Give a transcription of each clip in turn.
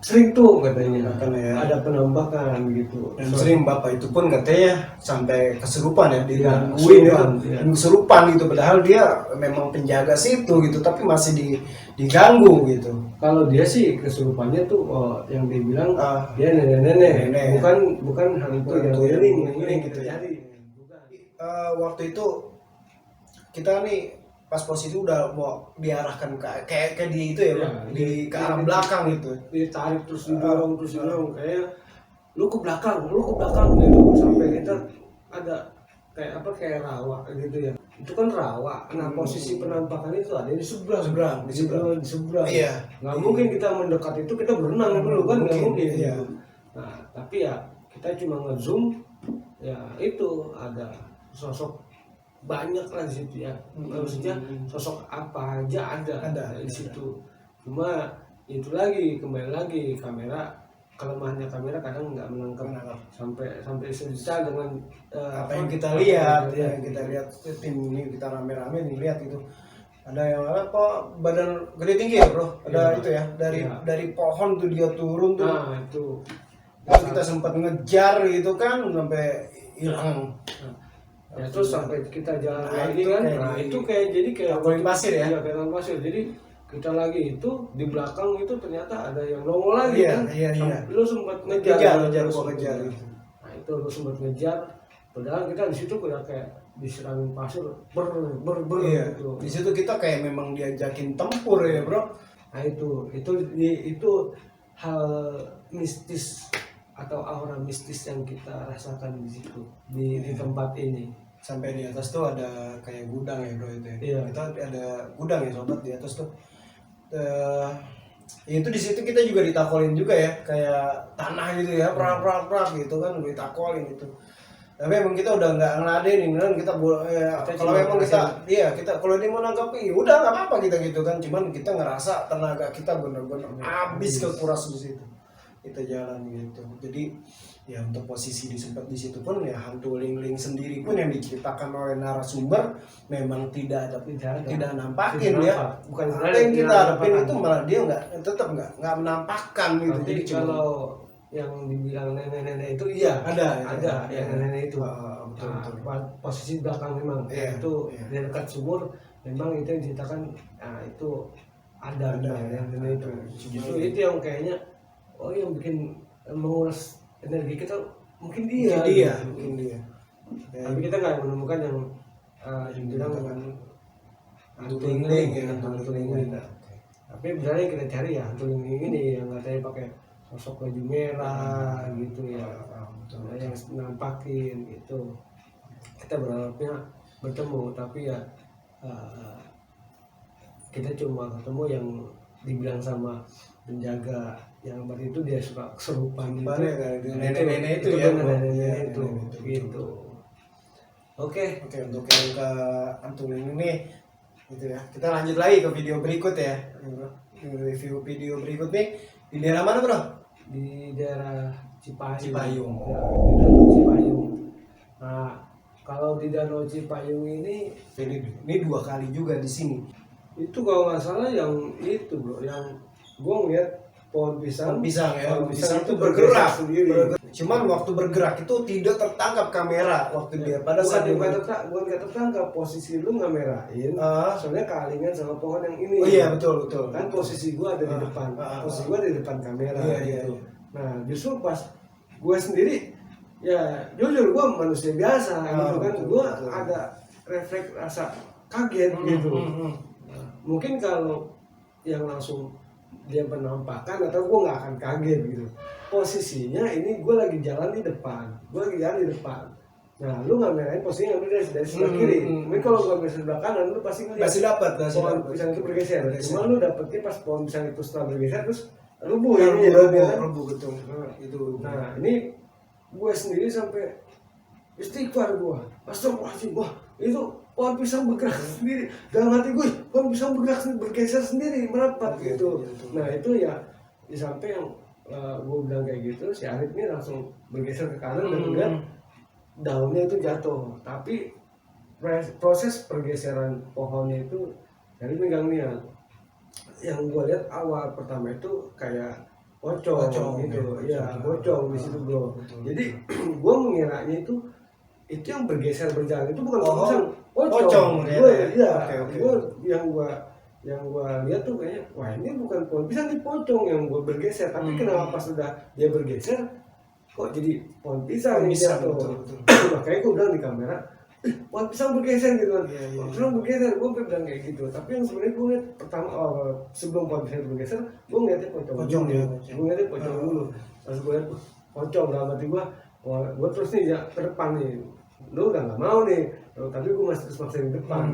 sering tuh katanya ya. ada penampakan gitu. Dan sering bapak itu pun katanya sampai kesurupan ya, digangguin kesurupan gitu, padahal dia memang penjaga situ gitu, tapi masih diganggu gitu. Kalau dia sih kesurupannya tuh yang dibilang dia nenek, bukan hal itu yang ini gitu ya. Waktu itu kita nih pas posisi udah mau diarahkan kayak di itu ya, di ke arah belakang gitu, ditarik terus didorong kayak lu ke belakang gitu, sampai kita ada kayak rawa gitu ya, itu kan rawa. Nah posisi penampakan itu ada di seberang. Iya. Nggak mungkin kita mendekat itu, kita berenang dulu kan, nggak mungkin. Iya. Nah tapi ya kita cuma ngezoom ya, itu ada sosok banyak lah di situ ya, maksudnya sosok apa aja ada di situ. Cuma itu lagi, kembali lagi kamera, kelemahannya kamera kadang nggak menangkap sampai sedetail dengan apa yang kita lihat. Tim ini kita rame-rame nih lihat itu, ada yang kok badan gede tinggi ya bro, ada itu ya, dari pohon tuh dia turun tuh. Nah itu terus kita sempat ngejar gitu kan sampai hilang. Ya terus sampai kita jalan lagi kan, itu kayak jadi kayak pasir ya. Iya, kayak pasir. Jadi kita lagi itu di belakang itu ternyata ada yang nongol lagi kan. Iya. Lu sempat ngejar gitu. Nah itu lu sempat ngejar, padahal kita di situ udah kayak diserangin pasir ber gitu. Di situ kita kayak memang diajakin tempur ya bro. Nah itu hal mistis atau aura mistis yang kita rasakan di situ, di tempat ini. Sampai di atas tuh ada kayak gudang ya bro itu ya. Iya. Kita ada gudang ya sobat di atas tuh. Itu di situ kita juga ditakolin juga ya, kayak tanah gitu ya, prak gitu kan, ditakolin gitu. Tapi emang kita udah nggak ngeladenin kan, kita kalau memang kita kalau dia mau nangkap udah nggak apa-apa kita gitu kan, cuman kita ngerasa tenaga kita bener-bener habis kekuras di situ. Kita jalan gitu. Jadi ya untuk posisi di situ pun ya hantu Ling sendiri pun yang diceritakan oleh narasumber memang tidak nampakin ya. Bukan yang kita harapin itu, malah dia tetap nggak menampakkan gitu. Jadi kalau yang dibilang nenek-nenek itu ada yang nenek itu. Posisi belakang memang itu di dekat sumur, memang itu yang diceritakan. Nah itu ada nenek itu. Justru itu yang kayaknya yang bikin menguras energi kita, mungkin dia. Tapi kita nggak menemukan yang bilang hantu Ling. Tapi sebenarnya kita cari ya hantu Ling ini yang katanya pakai sosok baju merah gitu ya, yang nampakin gitu. Kita berharapnya bertemu, tapi ya kita cuma ketemu yang dibilang sama penjaga yang berarti itu dia suka kesurupan gitu. Nenek-nenek itu gitu. Oke, untuk yang ke hantu Ling ini gitu ya. Kita lanjut lagi ke video berikut ya. Review video berikut nih di daerah mana bro? Di daerah Cipayung. Nah, kalau di Danau Cipayung ini 2 kali juga di sini. Itu kalau nggak salah yang itu bro, yang gue ngeliat pohon pisang itu bergerak sendiri. Cuman waktu bergerak itu tidak tertangkap kamera waktu dia pada saat bukan tertangkap, posisi lu ngamerain. Soalnya kealingan sama pohon yang ini. Oh iya betul. Kan posisi gua ada di depan. Posisi gua di depan kamera gitu. Nah, justru pas gua sendiri ya jujur gua manusia biasa gitu kan. Gua ada refleks rasa kaget gitu. Nah, mungkin kalau yang langsung dia penampakan atau gue nggak akan kaget gitu. Posisinya ini gue lagi jalan di depan, nah lu nggak merahin posisinya dari sebelah kiri. Mungkin kalau gue ambil sebelah kanan lu pasti ngeliat masih dapat pohon pisang itu bergeser. Cuma lu dapetnya pas pohon pisang itu setelah bergeser terus rubuh betul. Nah ini gue sendiri sampai istighfar gue, astagfirullahaladzim, wah itu pohon pisang bergerak sendiri. Dalam hati gue, pohon pisang bergeser sendiri, merapat gitu. Nah itu ya di sampai yang gue bilang kayak gitu, si Arif ini langsung bergeser ke kanan dan melihat daunnya itu jatuh. Tapi proses pergeseran pohonnya itu dari megang niat. Yang gue lihat awal pertama itu kayak pocong gitu ya, pocong di situ bro. Jadi gue mengiranya itu yang bergeser berjalan itu bukan pocong. Gue ya, gue yang gua lihat tuh kayaknya wah ini bukan pohon pisang, ini pocong yang gua bergeser. Tapi kenapa pas sudah dia bergeser kok jadi pohon pisang ini jatuh. Makanya gua bilang di kamera pohon pisang bergeser gitu kan. Pohon pisang bergeser, gua bilang kayak gitu. Tapi yang sebenarnya gua lihat pertama sebelum pohon pisang bergeser gua ngeliatnya pocong dulu. Gua ngeliatnya pocong dulu. Pas gua lihat pocong dalam hati gua terus nih ya ke depan nih. Lu udah nggak mau nih, tapi gua masih terus maksain di depan.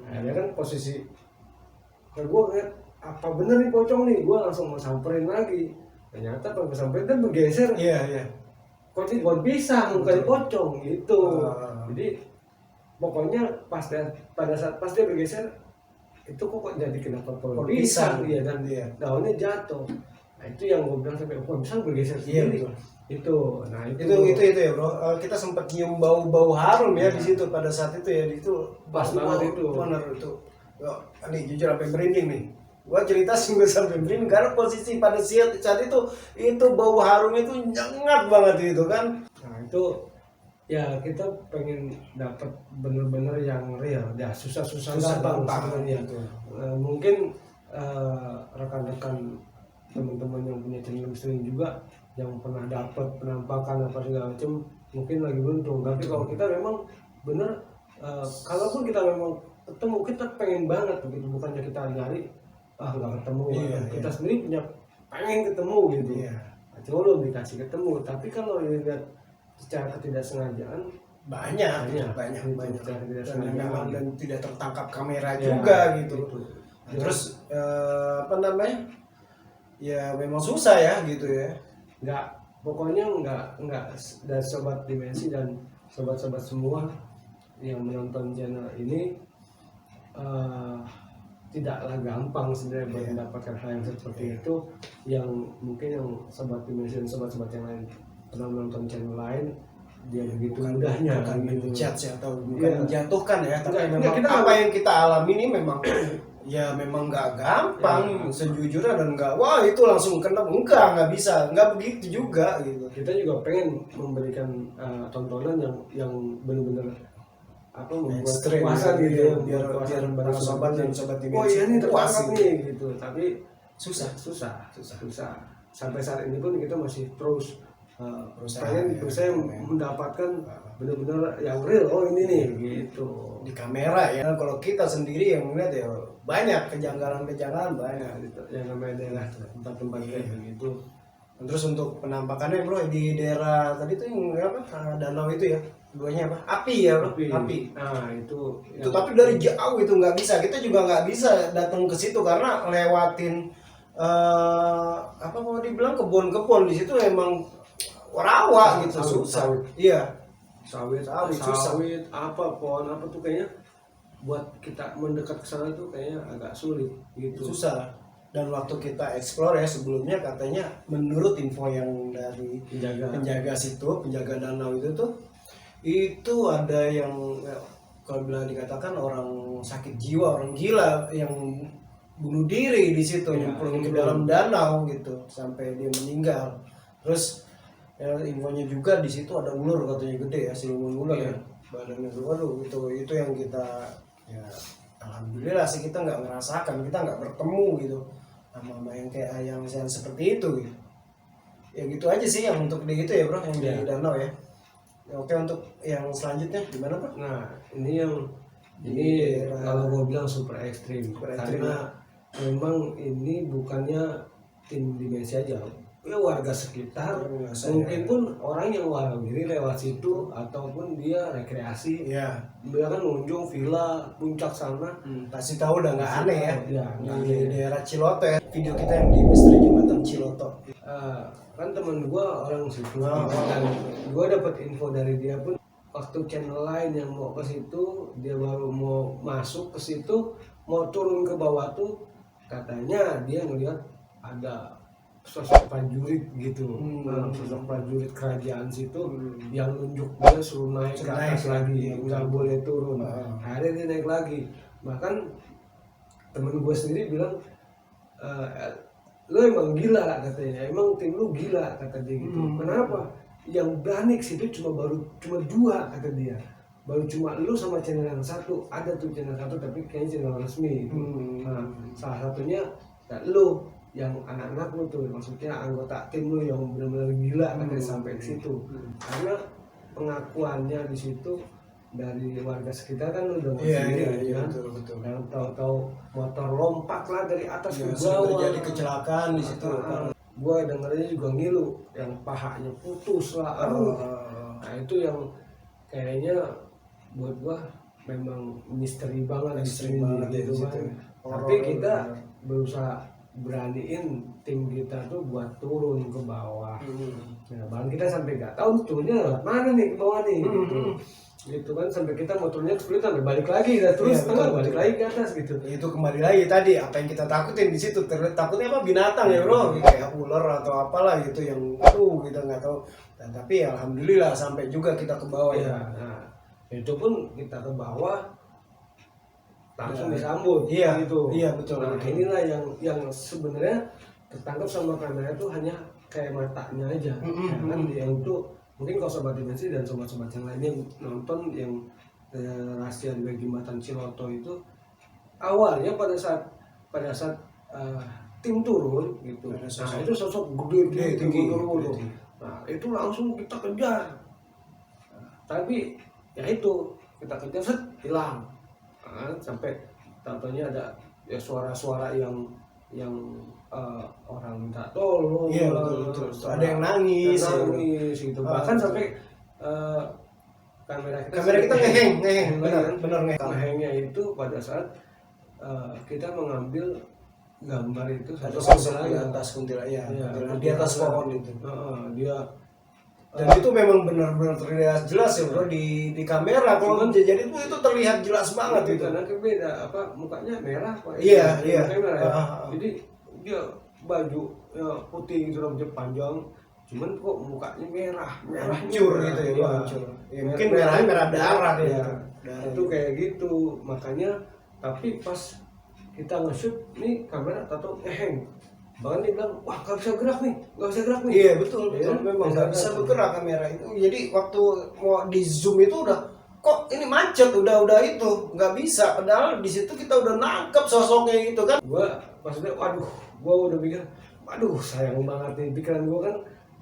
Akhirnya kan posisi kalau gue ngeliat apa bener nih pocong nih, gue langsung mau samperin lagi. Ternyata pas gue samperin kan bergeser. Kok jadi pohon pisang bukan pocong gitu. Jadi pokoknya pada saat pas dia bergeser itu kok jadi kenapa pohon pisang ya, dan daunnya jatuh. Nah itu yang gue bilang sampai pohon pisang bergeser sendiri. Itu ya bro, kita sempat nyium bau harum ya di situ pada saat itu ya, itu pas banget itu. Benar itu. Nih jujur sampai merinding nih. Gua cerita sungguh sampai merinding karena posisi pada saat itu bau harumnya itu nyengat banget itu kan. Nah itu ya kita pengen dapat bener-bener yang real. Ya susah gampang sebenarnya. Mungkin rekan-rekan teman-teman yang punya channel streaming juga yang pernah dapat penampakan apa segala macam mungkin lagi beruntung. Tapi kalau kita memang bener, kalaupun kita memang ketemu, kita pengen banget begitu, bukannya kita nyari nggak ketemu kita sendiri punya pengen ketemu gitu. Cuma belum dikasih ketemu. Tapi kalau dilihat secara ketidaksengajaan banyak dan tidak tertangkap kamera juga gitu. Terus ya memang susah ya gitu ya. Pokoknya nggak, dan sobat dimensi dan sobat-sobat semua yang menonton channel ini tidaklah gampang sebenarnya buat mendapatkan hal yang seperti itu, yang mungkin yang sobat dimensi dan sobat-sobat yang lain pernah menonton channel lain dia begitu mudahnya bukan gitu menjudge atau bukan menjatuhkan ya, tapi memang apa yang kita alami ini memang ya memang nggak gampang sejujurnya, dan nggak wah itu langsung kena, nggak bisa, nggak begitu juga gitu. Kita juga pengen memberikan tontonan yang benar-benar membuat kepuasan gitu ya, biar para sobat dan sobat dimensi. Oh iya ini terpuas nih gitu, tapi susah. Sampai saat ini pun kita masih terus berusaha mendapatkan benar-benar yang real. Oh ini nih gitu di kamera ya. Kalau kita sendiri yang melihat ya banyak kejanggalan banyak gitu. Yang namanya daerah tempat-tempat kayak gitu. Terus untuk penampakannya bro di daerah tadi tuh yang danau itu ya, duanya api ya bro, api. Nah itu tapi dari jauh itu nggak bisa, kita juga nggak bisa datang ke situ karena lewatin mau dibilang kebun di situ emang rawa gitu, susah. Sawit pohon apa tuh kayaknya buat kita mendekat ke sana tuh kayaknya agak sulit gitu. Susah. Dan waktu kita explore ya sebelumnya katanya menurut info yang dari penjaga danau itu ada yang kalau bilang dikatakan orang sakit jiwa, orang gila yang bunuh diri di situ, nyemplung ke dalam danau gitu sampai dia meninggal. Terus infonya juga di situ ada ular katanya gede ya, siluman ular ya badannya. Waduh itu yang kita ya alhamdulillah sih kita nggak ngerasakan, kita nggak bertemu gitu sama yang kayak yang seperti itu gitu. Ya gitu aja sih yang untuk di gitu ya bro, yang di danau ya. Oke, untuk yang selanjutnya gimana Pak? Nah ini kalau gue bilang super ekstrim karena memang ini bukannya tim dimensi aja, ya warga sekitar mungkin pun orang yang walau diri lewat situ ataupun dia rekreasi dia kan ngunjung villa puncak sana pasti tahu udah nggak aneh ya di daerah Ciloto ya, video kita yang di misteri jembatan Ciloto. Kan temen gue orang situ dan gue dapat info dari dia pun waktu channel lain yang mau ke situ, dia baru mau masuk ke situ, mau turun ke bawah tuh katanya dia ngelihat ada sosok prajurit gitu, sosok prajurit kerajaan situ yang nunjuk dia suruh naik ke atas lagi, nggak boleh turun. Akhirnya dia naik lagi. Bahkan temen gue sendiri bilang lo emang gila katanya, emang tim lu gila kata dia gitu. Kenapa? Yang berani ke situ cuma 2 kata dia. Baru cuma lu sama channel yang satu, ada tuh channel satu tapi kayaknya channel resmi itu. Nah, salah satunya ya, lu yang anak-anak lu tuh, maksudnya anggota tim lu yang benar-benar gila katanya sampai ke situ. Karena pengakuannya di situ dari warga sekitar kan udah Iya, kan, betul. yang tahu-tahu motor lompat lah dari atas ke Ya, bawah, terjadi kecelakaan di situ. Gua dengernya juga ngilu, yang pahanya putus lah. Nah itu yang kayaknya buat gua memang misteri banget gitu kan. Tapi kita berusaha beraniin tim kita tuh buat turun ke bawah. Nah, bahkan kita sampai nggak tahu turunnya lewat mana nih ke bawah nih. Gitu kan, sampai kita motornya sulit sampai balik lagi dan terus balik lagi ke atas gitu. Itu kembali lagi tadi apa yang kita takutin di situ, takutnya apa binatang ya bro, kayak ular atau apalah gitu yang kita nggak tahu. Dan tapi alhamdulillah sampai juga kita ke bawah ya. Nah, itu pun kita ke bawah langsung disambut gitu. Iya betul. Nah inilah yang sebenarnya tertangkap sama kamera itu hanya kayak matanya aja. Kan yang itu mungkin kalau sobat dimensi dan sobat-sobat yang lainnya nonton yang rahasia di Jembatan Ciloto itu awalnya pada saat tim turun gitu. Nah itu sosok gede tinggi. Nah itu langsung kita kejar. Nah, tapi ya itu kita kejar hilang. Nah, sampai tampaknya ada ya suara-suara yang orang minta tolong, betul. Ada yang nangis gitu. Bahkan sampai kamera kita ngeheng, benar ngehengnya itu pada saat kita mengambil gambar itu satu sosok di atas kuntilanak di atas pohon itu. Dia dan itu memang benar-benar terlihat jelas ya bro di kamera. Kalau jadi itu terlihat jelas banget itu. Karena beda mukanya merah Pak. Iya. Merah. Jadi dia baju putih gitu rambutnya panjang, cuman kok mukanya merah hancur gitu ya, hancur. Ya, mungkin merahnya merah darah ya. Itu kayak gitu. Makanya tapi pas kita nge-shoot nih kamera tato hang. Bahkan dia bilang, wah gak bisa gerak nih. Iya betul. Memang gak bisa bergerak kamera itu. Jadi waktu mau di zoom itu udah kok ini macet, udah itu nggak bisa. Padahal di situ kita udah nangkep sosoknya gitu kan. Gua maksudnya, gua udah pikir, sayang banget nih pikiran gua kan.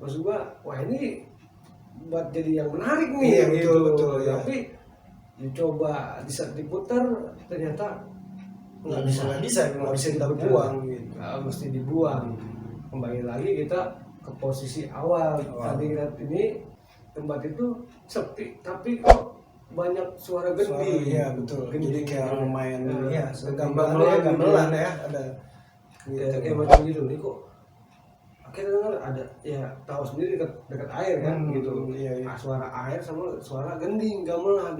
Maksud gua, wah ini buat jadi yang menarik nih. Iya gitu. betul. Tapi dicoba diputar ternyata nggak bisa kita buang gitu. Mesti dibuang. Kembali lagi kita ke posisi awal. Tadi lihat ini tempat itu sepi tapi kok banyak suara gending. Iya betul. Jadi kayak lumayan gamelan ya ada. Kayak macam gitu nih kok. Akhirnya dengar ada ya tahu sendiri dekat air kan gitu. Iya. Suara air sama suara gending gamelan.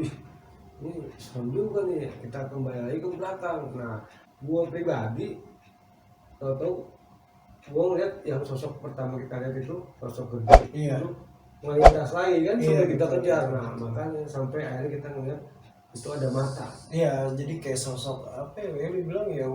Ini serem juga nih, kita kembali lagi ke belakang. Nah, gua pribadi tahu gua ngeliat yang sosok pertama kita lihat itu sosok gede itu melintas lagi kan sampai kita kejar. Nah, makanya sampai akhirnya kita ngeliat itu ada mata. Iya, jadi kayak sosok apa ya, bilang ya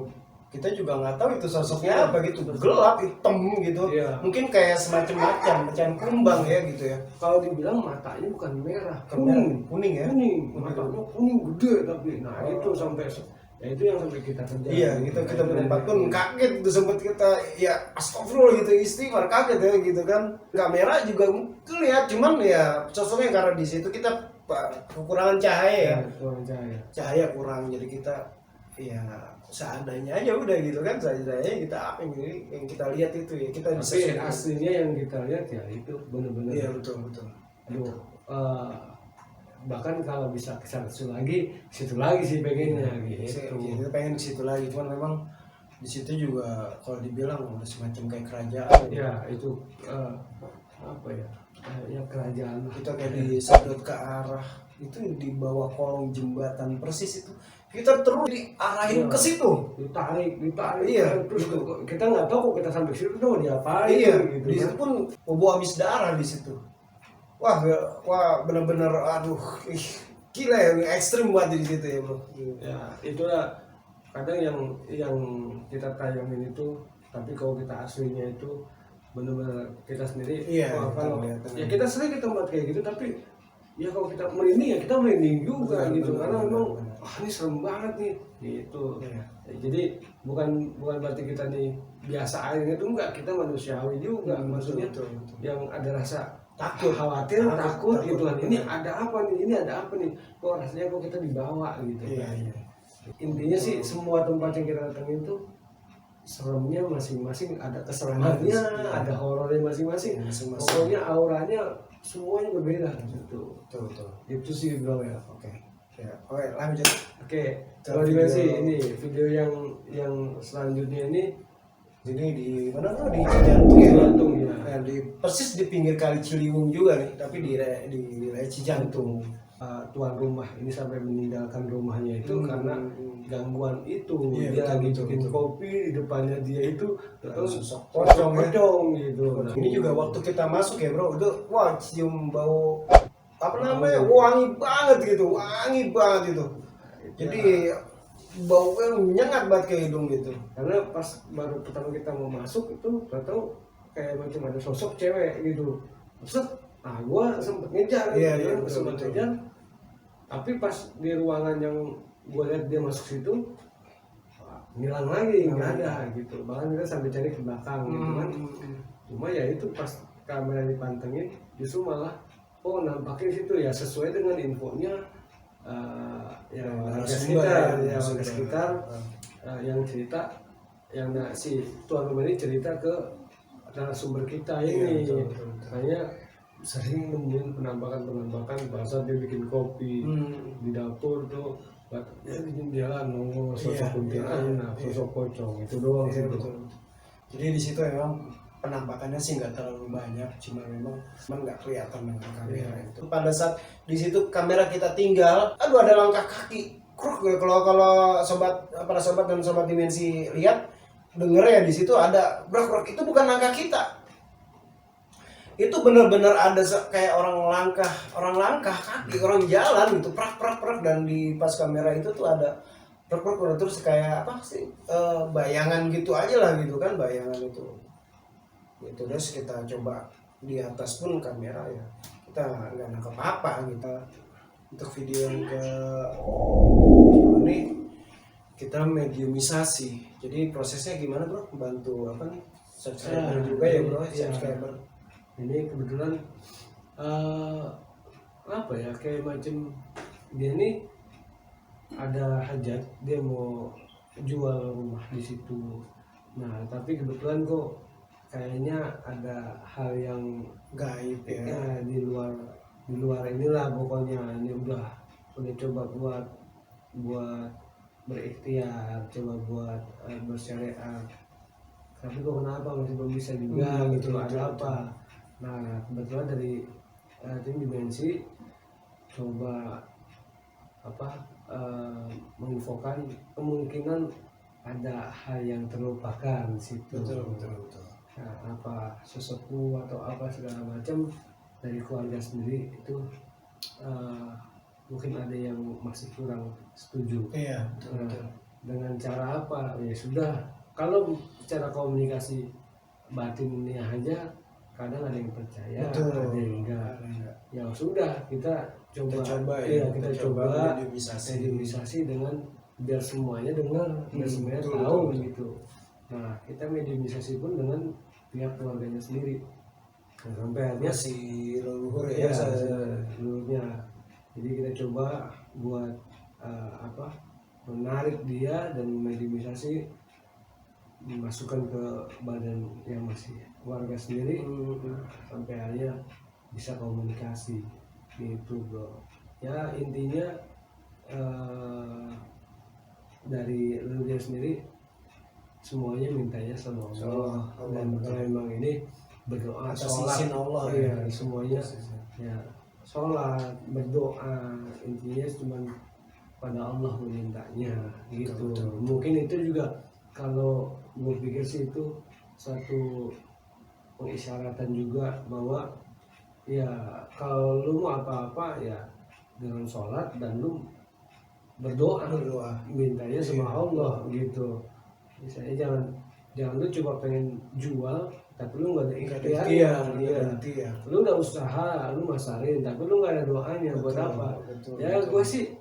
kita juga nggak tahu itu sosoknya apa gitu, gelap hitam gitu. Mungkin kayak semacam macan kumbang ya gitu ya. Kalau dibilang matanya bukan merah, kuning ya. Matanya kuning gede tapi itu sampai ya itu yang sampai kita kejar. Iya, kita berempat pun kaget itu, sempat kita ya astagfirullah gitu, istighfar, kaget ya gitu kan. Kamera juga terlihat cuman ya sosoknya karena di situ kita kekurangan cahaya. Cahaya kurang, jadi kita ya seadanya aja udah gitu kan, seadanya kita apa yang kita lihat itu ya kita bisa. Tapi aslinya yang kita lihat ya itu benar-benar. Iya betul. Aduh, bahkan kalau bisa ke situ lagi sih pengennya gitu. Kita pengen di situ lagi, cuman memang di situ juga kalau dibilang udah semacam kayak kerajaan. Ya itu apa ya? Ya kerajaan. Kita kayak disedot ke arah itu di bawah kolong jembatan persis itu. Kita terus diarahin ke situ, ditarik. Iya, terus kita nggak tahu kok kita sampai situ tuh diapain. Iya, gitu. Di situ pun bobo habis darah di situ. Wah, benar-benar gila ya, ekstrim buat di situ ya bro. Ya itulah kadang yang kita tayangin itu Tapi kalau kita aslinya itu benar-benar kita sendiri, Iya, kalau kita ya kita sering kita buat kayak gitu, tapi ya kalau kita merinding ya kita merinding juga gitu, karena memang ini serem banget nih gitu. Ya, jadi bukan berarti kita nih biasa aja itu, enggak, kita manusiawi juga, maksudnya yang ada rasa takut, khawatir, takut gitu kan. Ini ada apa nih, kok rasanya kok kita dibawa gitu kan. Intinya sih semua tempat yang kita datangin itu seremnya masing-masing, ada keseremannya, ada horornya masing-masing. Pokoknya auranya semuanya berbeda gitu. Betul. Itu sih bro ya. Oke, lanjut. Oke, kalau dimensi ini video yang selanjutnya ini di mana tuh, di Cijantung ya? Cijantung ya. Nah, persis di pinggir Kali Ciliwung juga nih, tapi di wilayah Cijantung. Tuan rumah ini sampai meninggalkan rumahnya itu karena gangguan itu. Dia lagi bikin kopi, di depannya dia itu sosok pocong gitu. Nah, ini juga waktu kita masuk ya bro, itu wah cium bau apa namanya, wangi banget gitu. Jadi baunya nyengat banget ke hidung gitu. Karena pas baru pertama kita mau masuk itu tahu kayak macam ada sosok cewek gitu. Set, gua sempet ngejar, sempet ngejar. Tapi pas di ruangan yang gua lihat dia masuk situ, ngilang lagi, nggak ada gitu. Bahkan kita sampai cari ke belakang gitu kan. Cuma ya itu pas kamera dipantengin, justru malah nampaknya situ ya sesuai dengan infonya. Warga sekitar yang cerita, yang si tuan rumah ini cerita ke narasumber kita ini, katanya sering nemuin penampakan bahasa dia bikin kopi di dapur tuh, ya di jendela nongol sosok kuntilanak, sosok pocong, itu doang sih. Jadi di situ memang penampakannya sih nggak terlalu banyak, cuma memang nggak kelihatan dengan kamera itu. Pada saat di situ kamera kita tinggal, ada langkah kaki. Kalau para sobat dan sobat dimensi lihat, denger ya, di situ ada brak, itu bukan langkah kita. Itu benar-benar ada kayak orang langkah kaki, orang jalan gitu, prak, dan di pas kamera itu tuh ada prak, terus kayak apa sih, bayangan gitu aja lah gitu kan, bayangan itu. Terus kita coba di atas pun kamera ya kita nggak nangkep apa gitu. Untuk video yang ke ini kita mediumisasi. Jadi prosesnya gimana bro? Bantu apa nih? Subscriber juga ya bro, subscriber. Ini kebetulan apa ya, kayak macam dia nih ada hajat, dia mau jual rumah di situ. Nah tapi kebetulan kok kayaknya ada hal yang gaib ya, di luar inilah pokoknya. Ini udah coba buat berikhtiar, coba buat bersyariat, tapi kok kenapa masih belum bisa juga gitu, ada apa. Nah kebetulan dari tim dimensi coba menginfokan kemungkinan ada hal yang terlupakan situ. Betul. Nah, apa sesepuh atau apa segala macam dari keluarga sendiri itu mungkin ada yang masih kurang setuju. Betul. Dengan cara apa ya sudah, kalau cara komunikasi batinnya aja kadang ada yang percaya, ada yang enggak. Ya sudah, kita coba mediumisasi dengan biar semuanya dengar, biar semuanya tahu gitu. Nah kita mediumisasi pun dengan pihak keluarganya sendiri. Nah, sampai akhirnya si leluhur leluhurnya. Jadi kita coba buat menarik dia dan mediumisasi, dimasukkan ke badan yang masih warga sendiri, sampai akhirnya bisa komunikasi gitu bro. Ya intinya dari leluhur sendiri semuanya mintanya sama Allah, dan kalau memang ini berdoa, sholat, semuanya ya sholat, berdoa, intinya cuma pada Allah memintanya gitu. Mungkin itu juga kalau gue pikir sih itu satu pengisyaratan juga bahwa ya kalau lu mau apa-apa ya dengan sholat dan lu berdoa mintanya sama Allah gitu. Misalnya jangan lu cuma pengen jual tapi lu nggak ada ikhtiar, ikhtiar. Lu udah usaha, lu masarin tapi lu nggak ada doanya, buat apa? Ya gue sih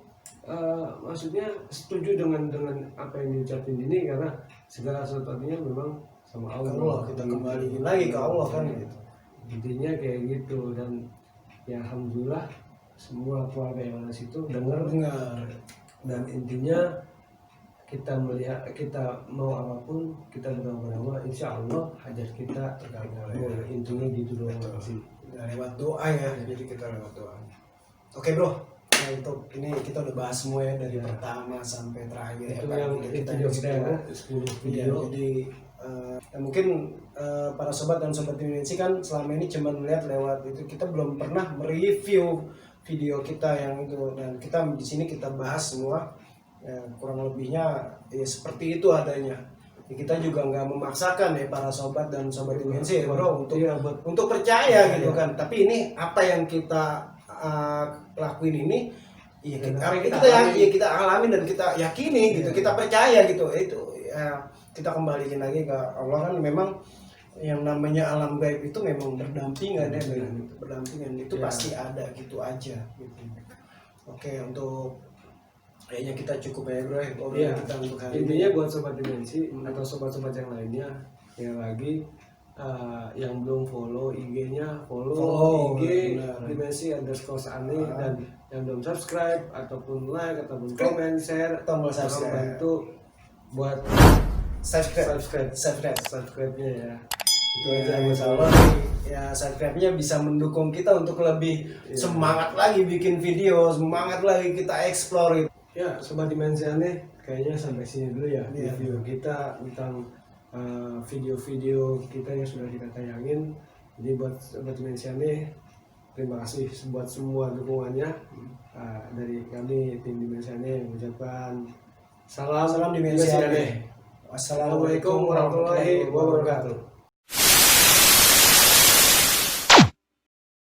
maksudnya setuju dengan apa yang diucapin ini, karena segala sesuatunya memang sama Allah. Kita kembaliin lagi ke Allah kan gitu. Intinya kayak gitu. Dan ya alhamdulillah semua keluarga yang ada situ dengar. Dan intinya kita melihat, kita mau apapun kita berdoa, insya Allah hajat kita terkabul. Intinya gitu doang sih. Lewat doa ya, jadi kita lewat doa. Oke bro, nah untuk ini kita udah bahas semua ya dari pertama sampai terakhir. Itu yang kita 10 video. Jadi mungkin para sobat dan sobat dimensi kan selama ini cuma melihat lewat itu, kita belum pernah mereview video kita yang itu, dan kita di sini kita bahas semua ya, kurang lebihnya ya seperti itu adanya. Ya, kita juga nggak memaksakan ya para sobat dan sobat dimensi ya bro untuk percaya gitu kan. Tapi ini apa yang kita lakuin ini ya kita alami dan kita yakini gitu, kita percaya gitu. Itu ya, kita kembalikan lagi ke Allah kan. Memang yang namanya alam gaib itu memang berdampingan ya, berdampingan itu pasti ada gitu aja gitu. Oke, untuk kayaknya kita cukup ya bro kita untuk hari intinya buat sobat dimensi atau sobat-sobat yang lainnya yang lagi yang belum follow IG-nya, follow IG dimensi _ani, dan yang belum subscribe ataupun like ataupun komen, share, tombol subscribe, bantu buat subscribe-nya ya. Itu aja masalah ya, subscribe-nya bisa mendukung kita untuk lebih semangat lagi bikin video, semangat lagi kita explore. Ya sobat dimensi aneh, kayaknya sampai sini dulu ya review kita tentang video-video kita yang sudah kita tayangin. Jadi buat sobat dimensi aneh, terima kasih buat semua dukungannya. Dari kami tim dimensi aneh mengucapkan salam dimensi aneh. Wassalamualaikum warahmatullahi wabarakatuh.